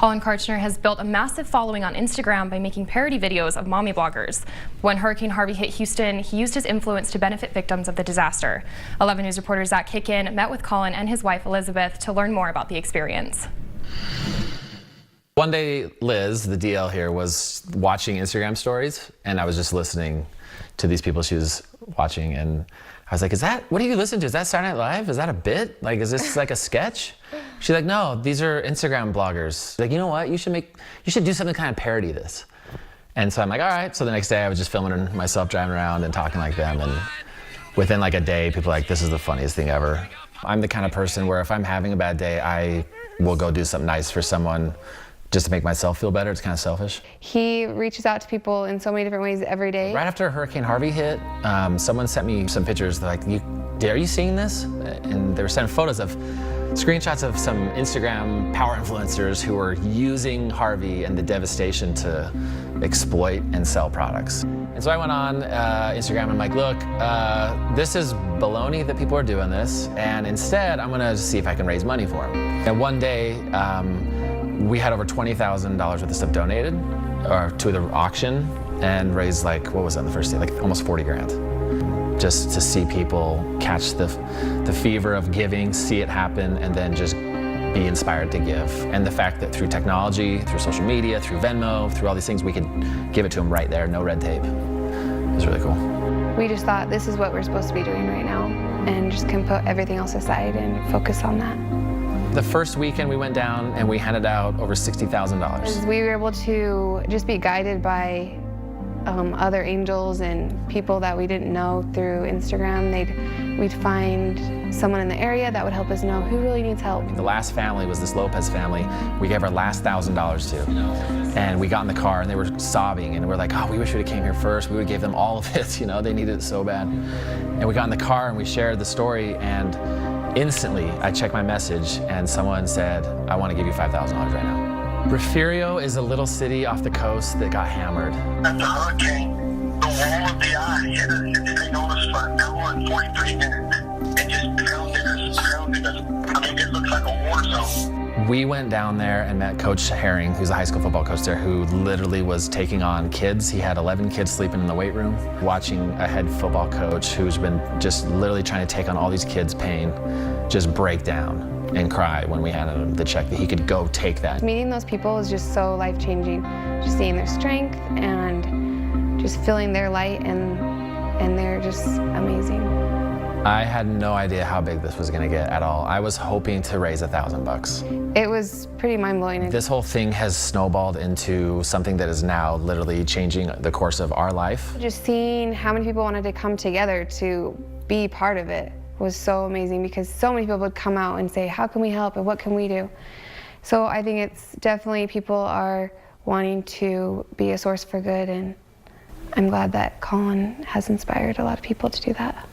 Colin Karchner has built a massive following on Instagram by making parody videos of mommy bloggers. When Hurricane Harvey hit Houston, he used his influence to benefit victims of the disaster. 11 News reporter Zach Kicken met with Colin and his wife Elizabeth to learn more about the experience. One day, Liz, the DL here, was watching Instagram stories, and I was just listening to these people she was watching, and I was like, what are you listening to? Is that Saturday Night Live? Is that a bit? Like, is this like a sketch? She's like, no, these are Instagram bloggers. Like, you know what? You should do something kind of parody this. And so I'm like, all right. So the next day I was just filming myself driving around and talking like them. And within like a day, people are like, this is the funniest thing ever. I'm the kind of person where if I'm having a bad day, I will go do something nice for someone just to make myself feel better. It's kind of selfish. He reaches out to people in so many different ways every day. Right after Hurricane Harvey hit, someone sent me some pictures. They're like, are you seeing this? And they were sending photos of screenshots of some Instagram power influencers who were using Harvey and the devastation to exploit and sell products. And so I went on Instagram and I'm like, look, this is baloney that people are doing this, and instead I'm gonna see if I can raise money for them. And one day, we had over $20,000 worth of stuff donated to the auction and raised like, what was that the first day? Like almost 40 grand. Just to see people catch the fever of giving, see it happen, and then just be inspired to give. And the fact that through technology, through social media, through Venmo, through all these things, we could give it to them right there, no red tape. It was really cool. We just thought this is what we're supposed to be doing right now, and just can put everything else aside and focus on that. The first weekend we went down and we handed out over $60,000. We were able to just be guided by other angels and people that we didn't know through Instagram. We'd find someone in the area that would help us know who really needs help. The last family was this Lopez family. We gave our last $1,000 to. And we got in the car and they were sobbing and we're like, oh, we wish we would have came here first. We would have gave them all of it, you know, they needed it so bad. And we got in the car and we shared the story, and instantly I checked my message and someone said, I want to give you $5,000 right now. Refugio is a little city off the coast that got hammered. At the hurricane, the wall of the eye hit us and stayed on us for an hour and 43 minutes and just pounded us. I mean, it looks like a war zone. We went down there and met Coach Herring, who's a high school football coach there, who literally was taking on kids. He had 11 kids sleeping in the weight room, watching a head football coach who's been just literally trying to take on all these kids' pain, just break down and cry when we handed him the check that he could go take that. Meeting those people is just so life-changing. Just seeing their strength and just feeling their light, and they're just amazing. I had no idea how big this was gonna get at all. I was hoping to raise $1,000. It was pretty mind-blowing. This whole thing has snowballed into something that is now literally changing the course of our life. Just seeing how many people wanted to come together to be part of it was so amazing, because so many people would come out and say, how can we help and what can we do? So I think it's definitely people are wanting to be a source for good, and I'm glad that Colin has inspired a lot of people to do that.